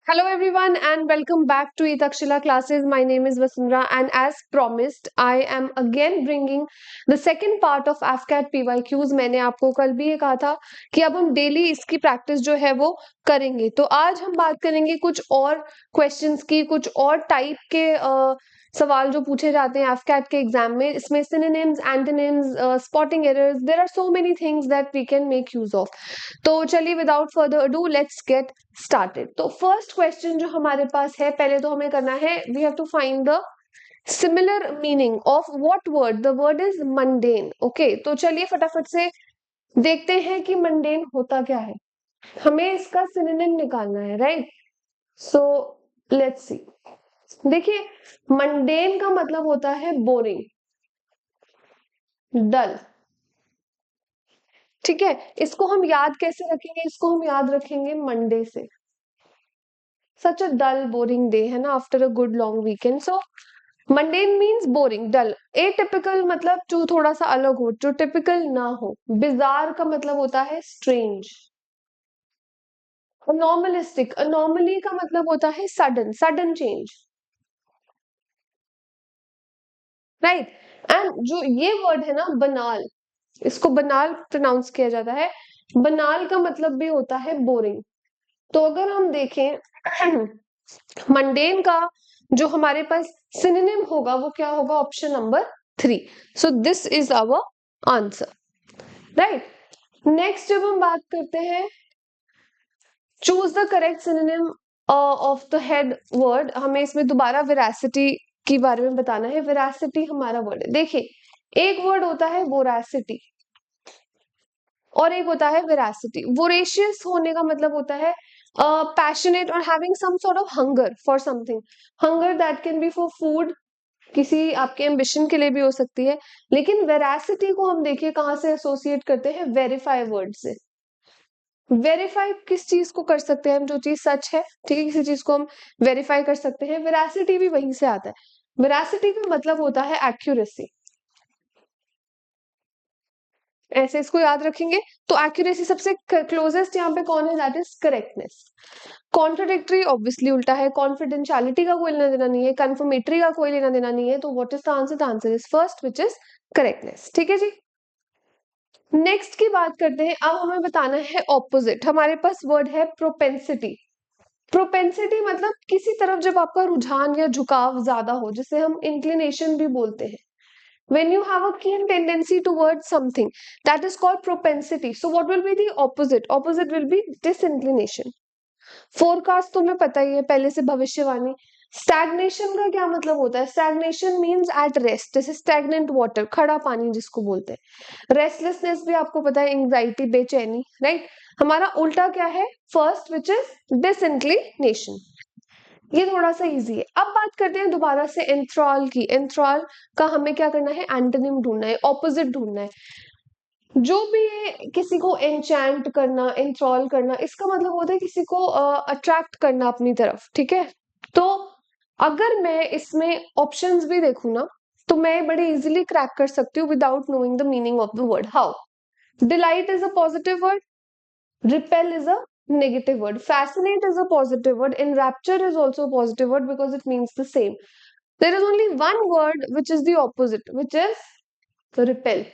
Hello everyone and welcome back to Itakshila classes. My name is Vasundhara and as promised I am again bringing the second part of AFCAT PYQs. मैंने आपको कल भी ये कहा था कि अब हम डेली इसकी प्रैक्टिस जो है वो करेंगे। तो आज हम बात करेंगे कुछ और क्वेश्चंस की, कुछ और टाइप के सवाल जो पूछे जाते हैं एफकैट के एग्जाम में। इसमें synonyms, antonyms, spotting errors, there are so many things that we can make use of. तो चलिए without further ado let's get started. तो फर्स्ट क्वेश्चन जो हमारे पास है, पहले तो हमें करना है, we have to find the similar meaning of what word. The word is mundane. Okay, तो चलिए फटाफट से देखते हैं कि मंडेन होता क्या है। हमें इसका सिनोनिम निकालना है, राइट? So let's see. देखिए, मंडेन का मतलब होता है बोरिंग, डल। ठीक है, इसको हम याद कैसे रखेंगे? इसको हम याद रखेंगे मंडे से। सच अ डल बोरिंग डे है ना, after a good long weekend. So mundane means boring, dull. Atypical मतलब जो थोड़ा सा अलग हो, जो टिपिकल ना हो। बिजार का मतलब होता है स्ट्रेंज। अनॉमलिस्टिक, अनॉमली का मतलब होता है sudden, sudden change, right? And जो ये वर्ड है ना बनाल, इसको बनाल प्रोनाउंस किया जाता है। बनाल का मतलब भी होता है बोरिंग। तो अगर हम देखें मंडेन का जो हमारे पास सिनोनिम होगा वो क्या होगा? Option number 3। So this is our answer, right? Next जब हम बात करते हैं choose the correct synonym of the head word, हमें इसमें दोबारा वेरासिटी के बारे में बताना है। वेरासिटी हमारा वर्ड है। देखिए, एक वर्ड होता है वोरासिटी और एक होता है वेरासिटी। वोरेशियस होने का मतलब होता है पैशनेट और having some sort of hunger for something. Hunger that can be for food, किसी आपके एम्बिशन के लिए भी हो सकती है। लेकिन वेरासिटी को हम देखिए कहाँ से एसोसिएट करते हैं? वेरीफाई वर्ड से। वेरीफाई किस चीज को कर सकते हैं हम? जो चीज सच है, ठीक है, किसी चीज को हम वेरीफाई कर सकते हैं। वेरासिटी भी वहीं से आता है। वेरासिटी का मतलब होता है एक्यूरेसी। ऐसे इसको याद रखेंगे। तो एक्यूरेसी सबसे क्लोजेस्ट यहाँ पे कौन है? That is correctness. Contradictory obviously उल्टा है। कॉन्फिडेंशियलिटी का कोई लेना देना नहीं है, कंफर्मेटरी का कोई लेना देना नहीं है। तो what is the answer? The answer is first, which is correctness. ठीक है जी। नेक्स्ट की बात करते हैं। अब हमें बताना है ऑपोजिट। हमारे पास वर्ड है प्रोपेंसिटी। प्रोपेंसिटी मतलब किसी तरफ जब आपका रुझान या झुकाव ज्यादा हो, जिसे हम इंक्लिनेशन भी बोलते हैं। When you have a keen tendency towards something, that is called propensity. So what will be the opposite? Opposite will be disinclination. Forecast तो हमें पता ही है पहले से, भविष्यवाणी। स्टैग्नेशन का क्या मतलब होता है? स्टैग्नेशन मीन्स एट रेस्ट, जैसे स्टैग्नेंट वाटर, खड़ा पानी जिसको बोलते हैं। रेस्टलेसनेस भी आपको पता है, एंग्जाइटी, बेचैनी, राइट? हमारा उल्टा क्या है? First, which is disinclination. ये थोड़ा सा इजी है। अब बात करते हैं दोबारा से एंथ्रॉल की। एंथ्रॉल का हमें क्या करना है? एंटोनिम ढूंढना है, ऑपोजिट ढूंढना है। जो भी है किसी को एंचैंट करना, एंथ्रॉल करना, इसका मतलब होता है किसी को अट्रैक्ट करना अपनी तरफ। ठीक है, तो अगर मैं इसमें ऑप्शंस भी देखूं ना, तो मैं बड़े इजीली क्रैक कर सकती हूँ without knowing the meaning of the word. How? Delight is a positive word, repel is a negative word, fascinate is a positive word, enrapture is also a positive word because it means the same. There is only one word which is the opposite, which is repel.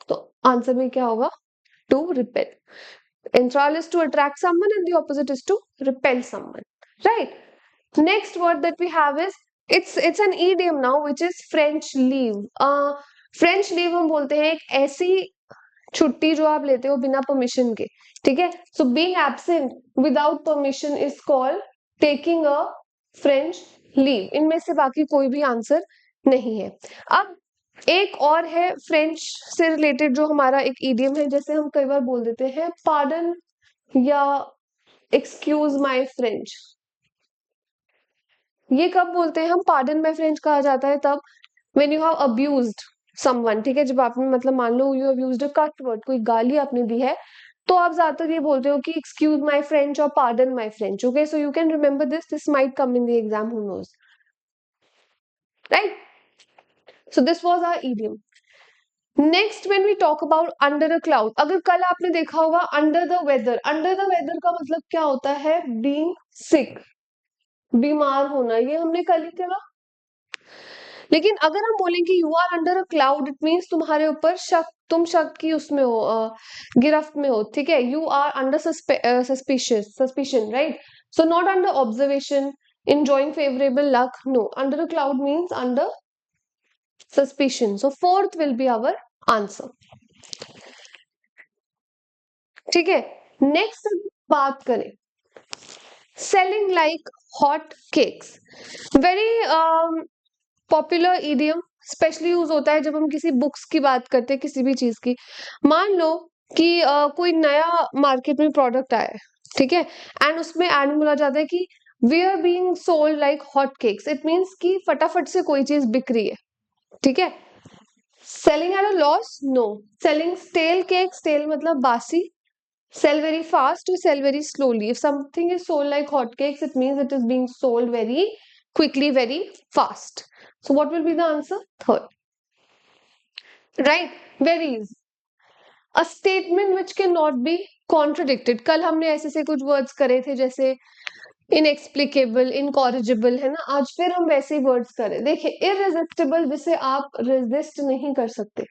तो answer में क्या होगा? To repel. Enthrall is to attract someone and the opposite is to repel someone, right? Next word that we have is, it's an idiom now, which is French leave. French leave हम बोलते हैं एक ऐसी छुट्टी जो आप लेते हो बिना परमिशन के। ठीक है, so being absent without permission is called taking a French leave. इनमें से बाकी कोई भी आंसर नहीं है। अब एक और है फ्रेंच से रिलेटेड जो हमारा एक इडियम है, जैसे हम कई बार बोल देते हैं पार्डन या एक्सक्यूज माय फ्रेंच। ये कब बोलते हैं हम? पार्डन माय फ्रेंच कहा जाता है तब when you have abused someone. ठीक है, जब आपने मतलब मान लो you abused a cut word, कोई गाली आपने दी है, तो आप ज्यादातर ये बोलते हो कि एक्सक्यूज माय फ्रेंच और pardon my French. Okay, so you can remember this might come in the exam, who knows, right? So this was our idiom. Next when we talk about under a cloud, अगर कल आपने देखा होगा under the weather. Under the weather का मतलब क्या होता है? Being sick. बीमार होना, ये हमने कल ही करा। लेकिन अगर हम बोलें कि you are under a cloud, it means तुम्हारे ऊपर शक, तुम शक की उसमें हो, गिरफ्त में हो, ठीक है। You are under suspicion, right. So not under observation, enjoying favorable luck, no. Under a cloud means under suspicion. So fourth will be our answer. ठीक है। नेक्स्ट बात करें, selling like hot cakes, very popular idiom, specially use होता है जब हम किसी books की बात करते हैं, किसी भी चीज की। मान लो कि कोई नया मार्केट में प्रोडक्ट आया है, ठीक है, एंड उसमें एड बोला जाता है कि we are being sold like hot cakes, it means कि फटाफट से कोई चीज बिक रही है, ठीक है। Selling at a loss, no. Selling stale cake, stale मतलब बासी, sell very fast or sell very slowly. If something is sold like hotcakes, it means it is being sold very quickly, very fast. So what will be the answer? Third. Right? Very easy. A statement which cannot be contradicted. कल हमने ऐसे से कुछ words करे थे जैसे inexplicable, incorrigible, है ना। आज फिर हम वैसे ही words करें। देखिए irresistible, जिसे आप resist नहीं कर सकते,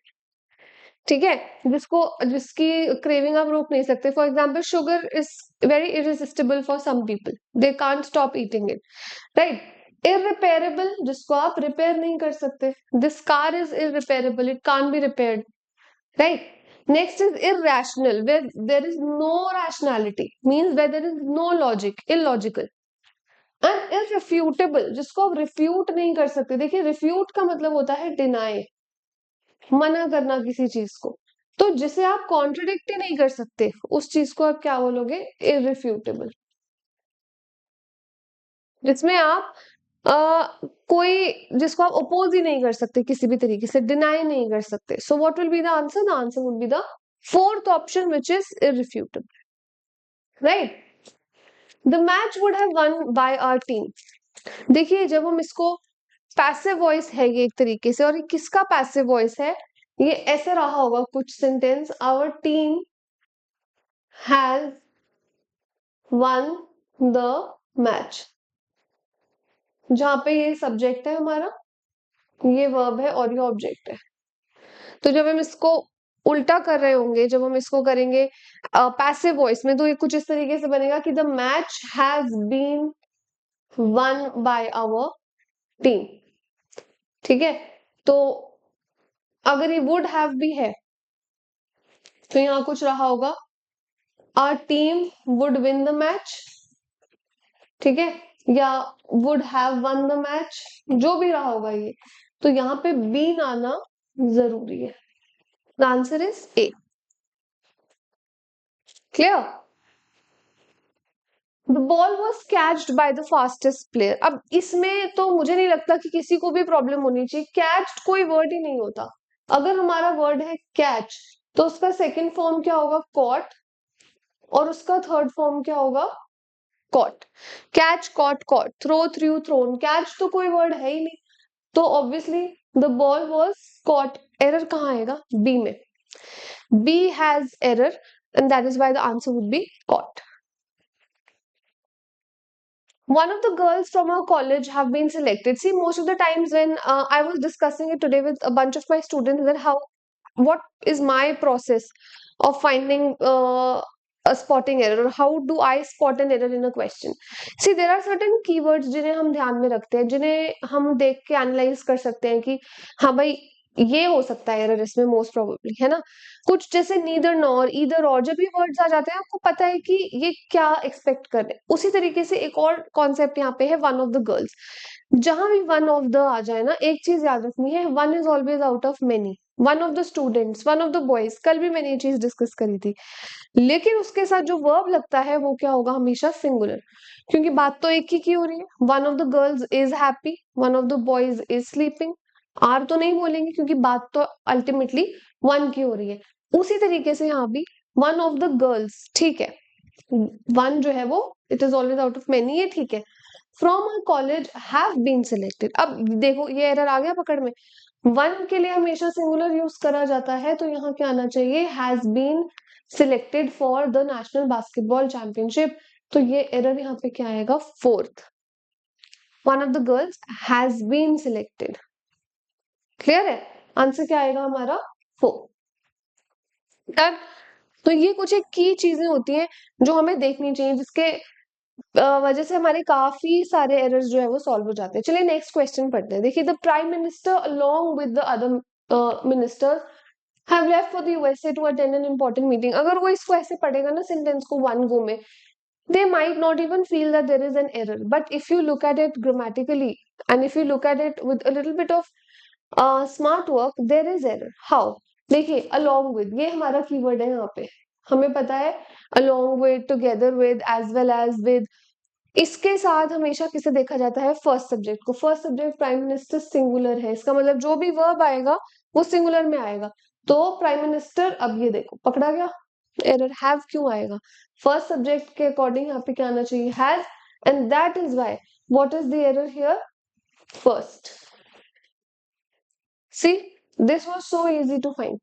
ठीक है, जिसको, जिसकी क्रेविंग आप रोक नहीं सकते। For example sugar is very irresistible for some people, they can't stop eating it, right. Irreparable, जिसको आप रिपेयर नहीं कर सकते, this car is irreparable, it can't be repaired, right. Next is irrational, where there is no rationality, means where there is no logic, illogical. And irrefutable, जिसको आप refute नहीं कर सकते। देखिए रिफ्यूट का मतलब होता है डिनाई, मना करना किसी चीज को, तो जिसे आप कॉन्ट्रडिक्ट ही नहीं कर सकते, उस चीज को आप क्या बोलोगे? इररिफ्यूटेबल। जिसमें आप कोई, जिसको आप अपोज ही नहीं कर सकते, किसी भी तरीके से डिनाई नहीं कर सकते। So what will be the answer? The answer would be the fourth option, which is irrefutable, right. The match would have won by our team. देखिए जब हम इसको, पैसिव वॉइस है ये एक तरीके से, और ये किसका पैसिव वॉइस है? ये ऐसे रहा होगा कुछ sentence, our team has won the match, जहां पे ये सब्जेक्ट है हमारा, ये वर्ब है और ये ऑब्जेक्ट है। तो जब हम इसको उल्टा कर रहे होंगे, जब हम इसको करेंगे पैसिव वॉइस में, तो ये कुछ इस तरीके से बनेगा कि the match has been won by our team, ठीक है। तो अगर ये वुड हैव भी है तो यहाँ कुछ रहा होगा, our team would win the match, ठीक है, या would have won the match, जो भी रहा होगा ये, तो यहाँ पे बीन आना जरूरी है। The answer is A. Clear? The ball was caught by the fastest player. अब इसमें तो मुझे नहीं लगता कि किसी को भी प्रॉब्लम होनी चाहिए, कैच्ड कोई वर्ड ही नहीं होता। अगर हमारा वर्ड है कैच, तो उसका सेकंड फॉर्म क्या होगा? कॉट, और उसका थर्ड फॉर्म क्या होगा? Caught. Catch, caught, caught, throw, threw, thrown. Catch तो कोई वर्ड है ही नहीं, तो obviously the ball was caught. Error कहाँ आएगा? बी में। B has error, and that is why the answer would be caught. One of the girls from our college have been selected. See, most of the times when I was discussing it today with a bunch of my students, that how, what is my process of finding a spotting error, or how do I spot an error in a question. See, there are certain keywords जिन्हें हम ध्यान में रखते हैं, जिन्हें हम देख के एनालाइज कर सकते हैं कि हाँ भाई ये हो सकता है एरर इसमें, मोस्ट प्रोबेबली, है ना। कुछ जैसे नीदर नॉर, ईदर और, जब ये वर्ड्स आ जाते हैं आपको पता है कि ये क्या एक्सपेक्ट कर रहे हैं। उसी तरीके से एक और कॉन्सेप्ट यहाँ पे है, वन ऑफ द गर्ल्स। जहां भी वन ऑफ द आ जाए ना, एक चीज याद रखनी है, one is always out of many. One of the students, one of the boys, कल भी मैंने ये चीज डिस्कस करी थी। लेकिन उसके साथ जो वर्ब लगता है वो क्या होगा? हमेशा सिंगुलर, क्योंकि बात तो एक ही की हो रही है। One of the girls is happy, one of the boys is sleeping. Are तो नहीं बोलेंगे क्योंकि बात तो अल्टीमेटली वन की हो रही है। उसी तरीके से यहाँ भी वन ऑफ द गर्ल्स, ठीक है, वन जो है वो it is always out of many, ये ठीक है। From a college have been selected, अब देखो ये एरर आ गया पकड़ में। वन के लिए हमेशा सिंगुलर यूज करा जाता है, तो यहाँ क्या आना चाहिए? Has been selected for the national basketball championship. तो ये एरर यहाँ पे क्या आएगा? Fourth. One of the girls has been selected. Clear है? आंसर क्या आएगा हमारा? 4। डन। तो ये कुछ एक की चीजें होती हैं जो हमें देखनी चाहिए, जिसके वजह से हमारे काफी सारे एरर्स जो है वो सॉल्व हो जाते हैं। चलिए नेक्स्ट क्वेश्चन पढ़ते हैं। देखिए, the prime minister along with the other ministers have left for the USA to attend an important meeting। अगर वो इसको ऐसे पढ़ेगा ना सेंटेंस को वन गो में, they might not even feel that there is an error, but if you look at it grammatically and if you look at it with a little bit of smart work, there is error। how? देखिए, along with ये हमारा keyword है यहाँ पे, हमें पता है along with, together with, as well as with, इसके साथ हमेशा किसे देखा जाता है? फर्स्ट सब्जेक्ट को। First subject prime minister singular है, इसका मतलब जो भी वर्ब आएगा वो सिंगुलर में आएगा। तो प्राइम मिनिस्टर, अब ये देखो पकड़ा गया, एरर हैव क्यों आएगा? फर्स्ट सब्जेक्ट के अकॉर्डिंग यहाँ पे क्या आना चाहिए? Has, and that is why what is the error here? First. See, this was so easy to find.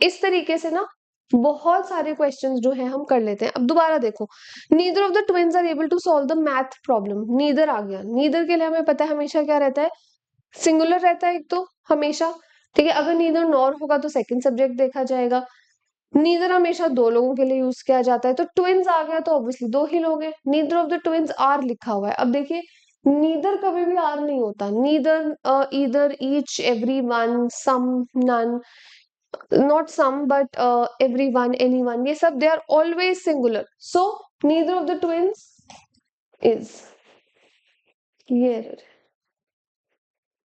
इस तरीके से ना बहुत सारे क्वेश्चंस जो है हम कर लेते हैं। अब दोबारा देखो, neither of the twins are able to solve the math problem. Neither आ गया, नीदर के लिए हमें पता है हमेशा क्या रहता है? सिंगुलर रहता है एक तो हमेशा, ठीक है। अगर नीदर नॉर होगा तो सेकंड सब्जेक्ट देखा जाएगा। नीदर हमेशा दो लोगों के लिए यूज किया जाता है, तो ट्विन्स आ गया तो ऑब्वियसली दो ही लोग हैं। Neither of the twins are लिखा हुआ है। अब देखिए, नीदर कभी भी आर नहीं होता। Neither, either, each, every one, some, none, not some but everyone, anyone, ये सब they are always singular, so neither of the twins is, ये error है।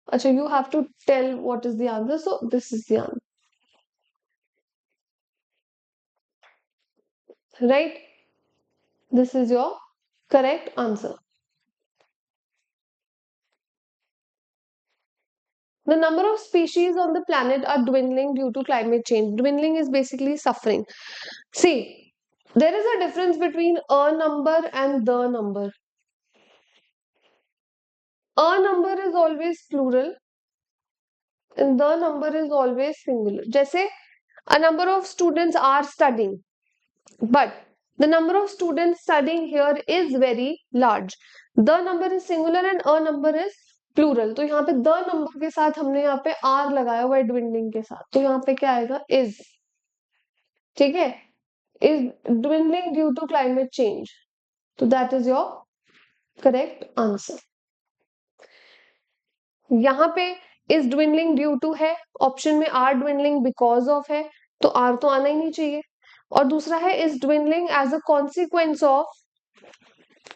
अच्छा, you have to tell what is the answer, so this is the answer, right? This is your correct answer। The number of species on the planet are dwindling due to climate change। Dwindling is basically suffering। See, there is a difference between a number and the number। A number is always plural and the number is always singular। जैसे a number of students are studying, but the number of students studying here is very large। the number is singular and a number is plural। तो यहाँ पे the number के साथ हमने यहाँ पे r लगाया हुआ है dwindling के साथ, तो यहाँ पे क्या आएगा? is। ठीक है, is dwindling due to climate change, तो that is your correct answer। यहाँ पे is dwindling due to है, ऑप्शन में are dwindling because of है, तो r तो आना ही नहीं चाहिए। और दूसरा है is dwindling as a consequence of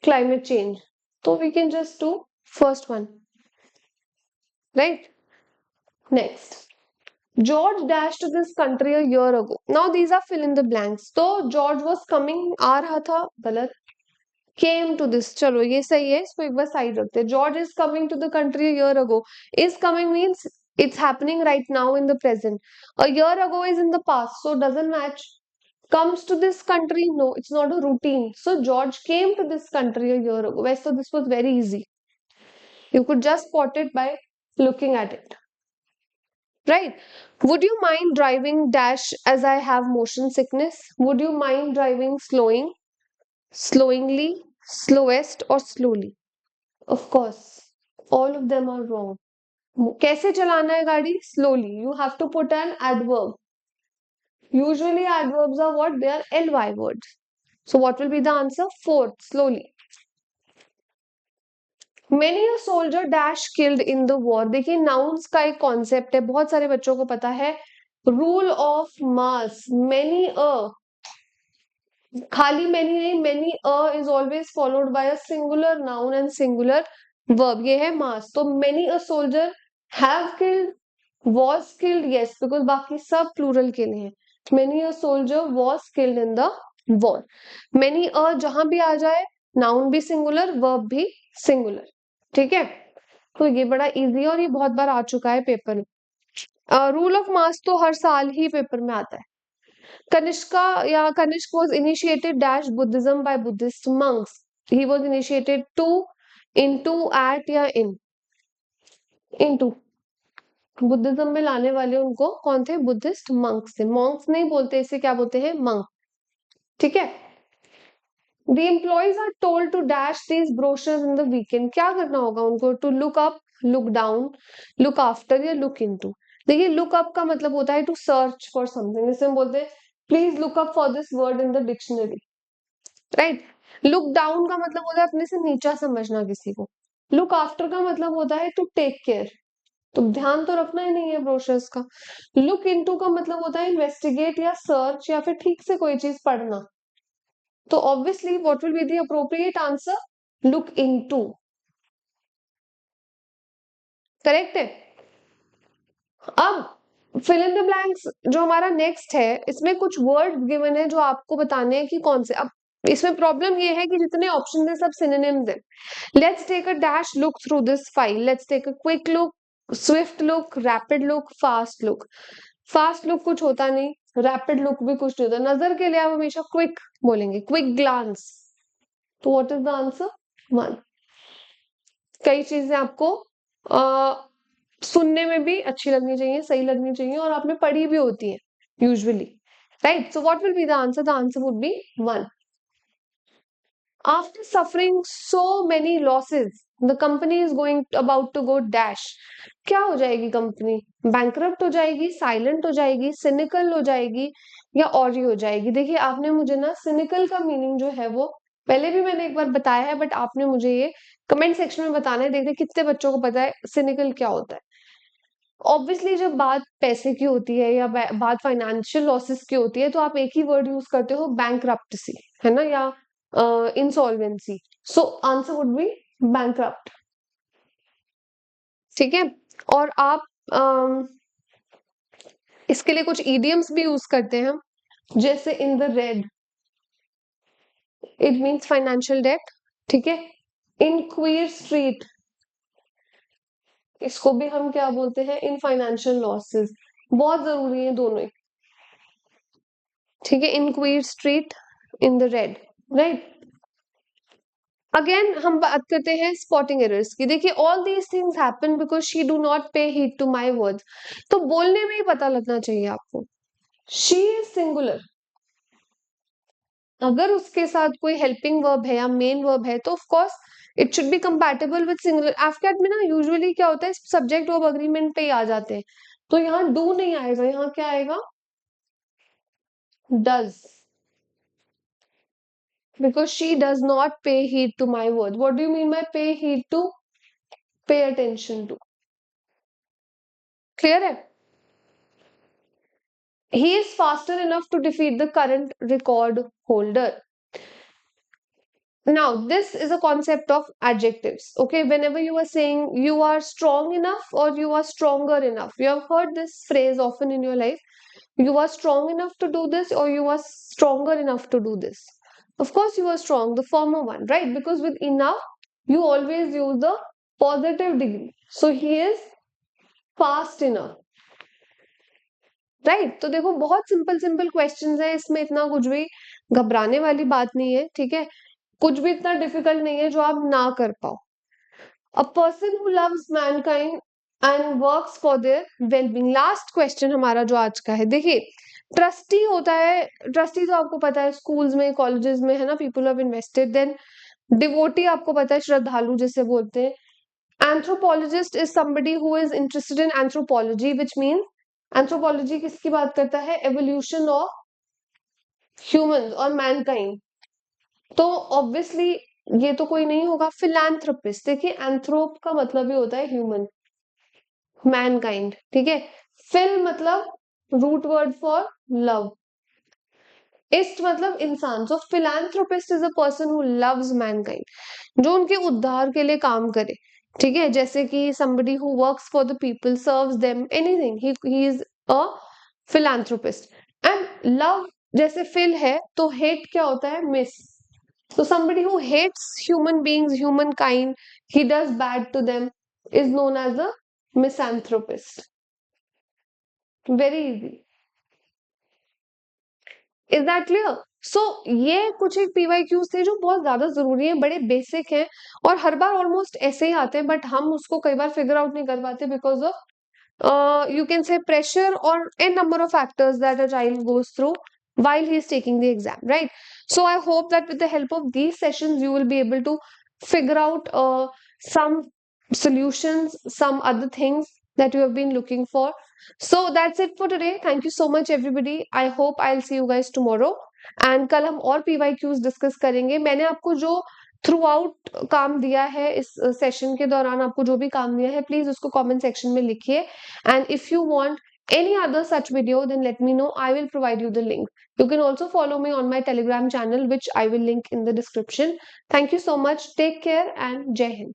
climate change, तो we can just do first one, right? Next, George dashed to this country a year ago। Now these are fill in the blanks। तो George was coming, आ रहा था, गलत। came to this, चलो ये सही है, इसको एक बार साइड रखते हैं। George is coming to the country a year ago। is coming means it's happening right now in the present। a year ago is in the past, so doesn't match। comes to this country, no, it's not a routine, so George came to this country a year ago। वैसे तो this was very easy, you could just spot it by looking at it, right? would you mind driving dash as I have motion sickness? would you mind driving slowing, slowingly, slowest or slowly? of course all of them are wrong। कैसे चलाना है गाड़ी? slowly, you have to put an adverb। usually adverbs are what? They are ly words, so what will be the answer? Fourth, slowly। Many a soldier dash killed in the war। देखिए, nouns का एक concept है, बहुत सारे बच्चों को पता है। Rule of mass, many a, खाली many नहीं, many a is always followed by a singular noun and singular verb, ये है mass। तो many a soldier have killed, was killed, yes, because बाकी सब plural के लिए हैं। many a soldier was killed in the war। many a जहां भी आ जाए, noun भी singular, verb भी singular, ठीक है। तो ये बड़ा इजी है और ये बहुत बार आ चुका है पेपर में। रूल ऑफ मास तो हर साल ही पेपर में आता है। कनिष्का या Kanishka was initiated dash Buddhism by Buddhist monks. He was initiated to, into, at या इनटू। बुद्धिज्म में लाने वाले उनको कौन थे? बुद्धिस्ट मंक्स थे। मॉन्क्स नहीं बोलते, इसे क्या बोलते हैं? मंक, ठीक है। The employees are told to dash these brochures in the weekend. क्या करना होगा उनको? To look up, look down, look after या लुक इनटू। देखिए लुक अप का मतलब होता है टू सर्च फॉर समथिंग, जैसे हम बोलते हैं please look up for this word in the dictionary, right. Look down का मतलब होता है अपने से नीचा समझना किसी को। लुक आफ्टर का मतलब होता है टू टेक केयर, तो ध्यान तो रखना ही नहीं है ब्रोशर्स का। लुक इनटू का मतलब होता है इन्वेस्टिगेट या सर्च या फिर ठीक से कोई चीज पढ़ना। तो obviously what will be the appropriate answer? Look into. Correct है। अब फिल इन द ब्लैंक्स जो हमारा नेक्स्ट है, इसमें कुछ वर्ड गिवन है जो आपको बताने हैं कि कौन से। अब इसमें प्रॉब्लम ये है कि जितने ऑप्शन है सब सिनोनिम्स है। Let's take a dash look through this file, let's take a quick look, swift look, rapid look, fast look. Fast look कुछ होता नहीं, रैपिड लुक भी कुछ नहीं होता। नजर के लिए आप हमेशा क्विक बोलेंगे, क्विक ग्लांस। तो what is the answer? One. कई चीजें आपको सुनने में भी अच्छी लगनी चाहिए, सही लगनी चाहिए, और आपने पढ़ी भी होती है usually, right. So what will be the answer? The answer would be one. After suffering so many losses the company is going about to go dash. क्या हो जाएगी कंपनी? बैंकरप्ट हो जाएगी, साइलेंट हो जाएगी, सिनिकल हो जाएगी, या और ही हो जाएगी? देखिए आपने मुझे ना सिनिकल का मीनिंग जो है वो पहले भी मैंने एक बार बताया है, बट आपने मुझे ये कमेंट सेक्शन में बताना है, देखते कितने बच्चों को पता है सिनिकल क्या होता है। ऑब्वियसली जब बात पैसे की होती है या बात फाइनेंशियल लॉसेस की होती है, तो आप एक ही वर्ड यूज करते हो, बैंकरप्टेसी, है ना, या insolvency. So answer would B bankrupt. ठीक है। और आप इसके लिए कुछ इडियम्स भी यूज करते हैं हम, जैसे इन the red, it means financial debt. ठीक है। इन क्वीर स्ट्रीट, इसको भी हम क्या बोलते हैं? In financial losses. बहुत जरूरी है दोनों ही। ठीक है। In queer street, in the red, right. Again हम बात करते हैं स्पॉटिंग एरर्स की। देखिए all these things happen because she do not pay heed to my words. तो बोलने में ही पता लगना चाहिए आपको। शी इज सिंगुलर, अगर उसके साथ कोई हेल्पिंग वर्ब है या मेन वर्ब है तो of course it should be compatible with singular. AFCAT में ना यूजुअली क्या होता है, सब्जेक्ट वर्ब अग्रीमेंट पे ही आ जाते हैं, तो यहाँ डू नहीं आएगा, यहाँ क्या आएगा? Does. Because she does not pay heed to my words. What do you mean by pay heed to? Pay attention to. Clear है? He is faster enough to defeat the current record holder. Now, this is a concept of adjectives. Okay, whenever you are saying you are strong enough or you are stronger enough, you have heard this phrase often in your life. You are strong enough to do this or you are stronger enough to do this. Of course, you are strong, the former one, right? Because with enough, you always use the positive degree. So he is fast enough. Right. तो देखो बहुत simple simple questions है, इसमें इतना कुछ भी घबराने वाली बात नहीं है। ठीक है। कुछ भी इतना डिफिकल्ट नहीं है जो आप ना कर पाओ। अ person who loves Mankind and works for their wellbeing. Last question हमारा जो आज का है, देखिए ट्रस्टी होता है, ट्रस्टी तो आपको पता है स्कूल्स में कॉलेजेस में, है ना, people have invested. Then devotee आपको पता है, श्रद्धालु जिसे बोलते हैं। Anthropologist is somebody who is interested in anthropology, which means anthropology किसकी बात करता है? एवोल्यूशन ऑफ ह्यूमंस और मैनकाइंड। तो ऑब्वियसली ये तो कोई नहीं होगा। फिलैंथ्रोपिस्ट, देखिए एंथ्रोप का मतलब ही होता है ह्यूमन, मैनकाइंड। ठीक है। फिल मतलब root word for love, ist मतलब इंसान। So philanthropist is a person who loves mankind, जो उनके उद्धार के लिए काम करे। ठीक है। जैसे कि somebody who works for the people, serves them, anything, he is a philanthropist. And love जैसे फिल है, तो hate क्या होता है? Miss. so somebody who hates human beings, humankind, he does bad to them, is known as a misanthropist. Very easy. Is that clear? So ये कुछ एक PYQs थे जो बहुत ज्यादा जरूरी है, बड़े बेसिक हैं, और हर बार ऑलमोस्ट ऐसे ही आते हैं, बट हम उसको कई बार फिगर आउट नहीं कर पाते because of you can say pressure or a number of factors that a child goes through while he's taking the exam, right? So I hope that with the help of these sessions, you will be able to figure out some solutions, some other things that you have been looking for. So that's it for today. Thank you so much, everybody. I hope I'll see you guys tomorrow. And कल हम और PYQs discuss करेंगे. मैंने आपको जो through out काम दिया है इस सेशन के दौरान, आपको जो भी काम दिया है, प्लीज उसको कमेंट सेक्शन में लिखिए. And if you want any other such video, then let me know. I will provide you the link. You can also follow me on my Telegram channel, which I will link in the description. Thank you so much. Take care and Jai Hind.